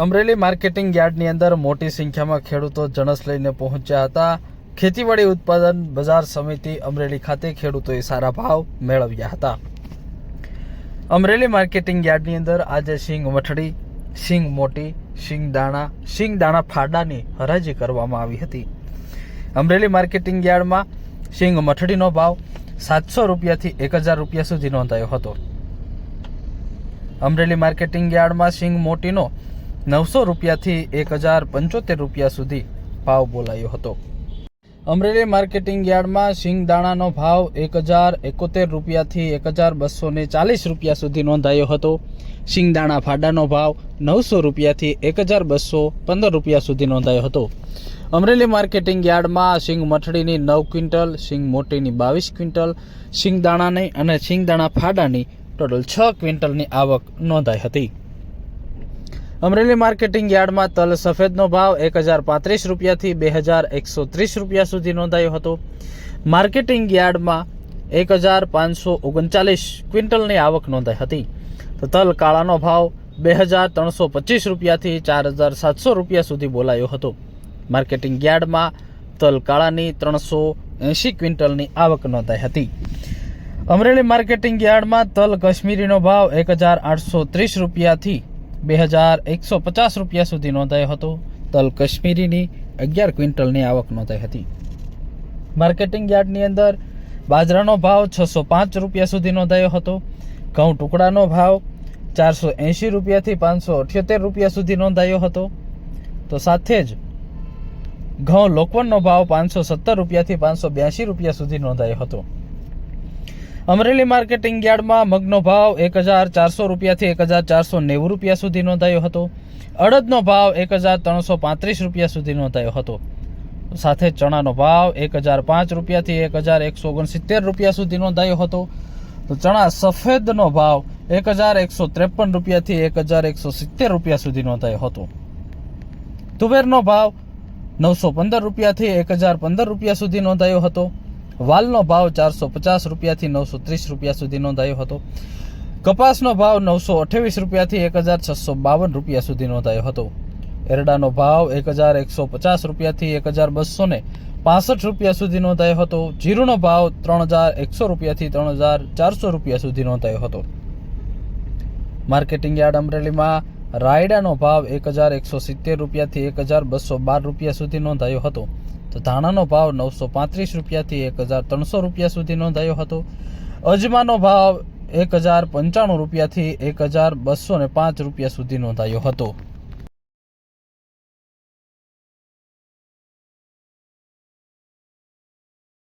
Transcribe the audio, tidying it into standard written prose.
Amreli marketing યાર્ડની અંદર મોટી સંખ્યામાં ખેડૂતો જણસ લઈને પહોંચ્યા હતા। ખેતીવાડી ઉત્પાદન બજાર સમિતિ અમરેલી ખાતે ખેડૂતોએ સારા ભાવ મેળવ્યા હતા। અમરેલી માર્કેટિંગ યાર્ડની અંદર આજે સિંગ મઠડી, સિંગ મોટી, સિંગ દાણા ફાડાની હરાજી કરવામાં આવી હતી। અમરેલી માર્કેટિંગ યાર્ડમાં સિંગ મઠડીનો ભાવ 700 રૂપિયાથી 1000 રૂપિયા સુધી નોંધાયો હતો। અમરેલી માર્કેટિંગ યાર્ડમાં સિંગ મોટીનો 900 રૂપિયાથી 1075 રૂપિયા સુધી ભાવ બોલાયો હતો। અમરેલી માર્કેટિંગ યાર્ડમાં સિંગ દાણાનો ભાવ 1071 રૂપિયાથી 1240 રૂપિયા સુધી નોંધાયો હતો। સિંગ દાણા ફાડાનો ભાવ 900 રૂપિયાથી 1215 રૂપિયા સુધી નોંધાયો હતો। અમરેલી માર્કેટિંગ યાર્ડમાં સિંગ મઠડીની 9 ક્વિન્ટલ, સિંગ મોટીની 22 ક્વિન્ટલ, સિંગ દાણાની અને સિંગ દાણા ફાડાની ટોટલ 6 ક્વિન્ટલની આવક નોંધાઈ હતી। અમરેલી માર્કેટિંગ યાર્ડમાં તલ સફેદનો ભાવ 1035 રૂપિયાથી 2130 રૂપિયા સુધી નોંધાયો હતો। માર્કેટિંગ યાર્ડમાં 1539 ક્વિન્ટલની આવક નોંધાઈ હતી। તો તલ કાળાનો ભાવ 2325 રૂપિયાથી 4700 રૂપિયા સુધી બોલાયો હતો। માર્કેટિંગ યાર્ડમાં તલ કાળાની 380 ક્વિન્ટલની આવક નોંધાઈ હતી। અમરેલી માર્કેટિંગ યાર્ડમાં તલ કશ્મીરીનો ભાવ 1830 રૂપિયાથી 2150 રૂપિયા સુધી નોંધાયો હતો। તલ કશ્મીરીની 11 ક્વિન્ટલની આવક નોંધાઈ હતી। માર્કેટિંગ યાર્ડની અંદર બાજરાનો ભાવ 605 રૂપિયા સુધી નોંધાયો હતો। ઘઉં ટુકડાનો ભાવ 480 રૂપિયાથી 578 રૂપિયા સુધી નોંધાયો હતો। તો સાથે જ ઘઉં લોકવનનો ભાવ 517 રૂપિયાથી 582 રૂપિયા સુધી નોંધાયો હતો। અમરેલી માર્કેટિંગ યાર્ડમાં મગનો ભાવ 1400 રૂપિયાથી 1490 રૂપિયા સુધી નોંધાયો હતો। અડદનો ભાવ 1335 રૂપિયા સુધી નોંધાયો હતો। સાથે ચણાનો ભાવ 1005 રૂપિયાથી 1169 રૂપિયા સુધી નોંધાયો હતો। તો ચણા સફેદનો ભાવ 1153 રૂપિયાથી 1170 રૂપિયા સુધી નોંધાયો હતો। તુવેરનો ભાવ 915 રૂપિયાથી 1015 રૂપિયા સુધી નોંધાયો હતો। વાલનો ભાવ 450 રૂપિયાથી 930 રૂપિયા સુધી નોંધાયો હતો। કપાસનો ભાવ 928 રૂપિયાથી 1652 રૂપિયા સુધી નોંધાયો હતો। એરડાનો ભાવ 1150 રૂપિયાથી 1265 રૂપિયા સુધી નોંધાયો હતો। જીરુનો ભાવ 3100 રૂપિયાથી 3400 રૂપિયા સુધી નોંધાયો હતો। માર્કેટિંગ યાર્ડ અમરેલીમાં રાયડાનો ભાવ 1170 રૂપિયાથી 1212 રૂપિયા સુધી નોંધાયો હતો। તો ધાણાનો ભાવ 935 રૂપિયાથી 1300 રૂપિયા સુધી નોંધાયો હતો। અજમાનો ભાવ 1095 રૂપિયાથી 1205 રૂપિયા સુધી નોંધાયો હતો।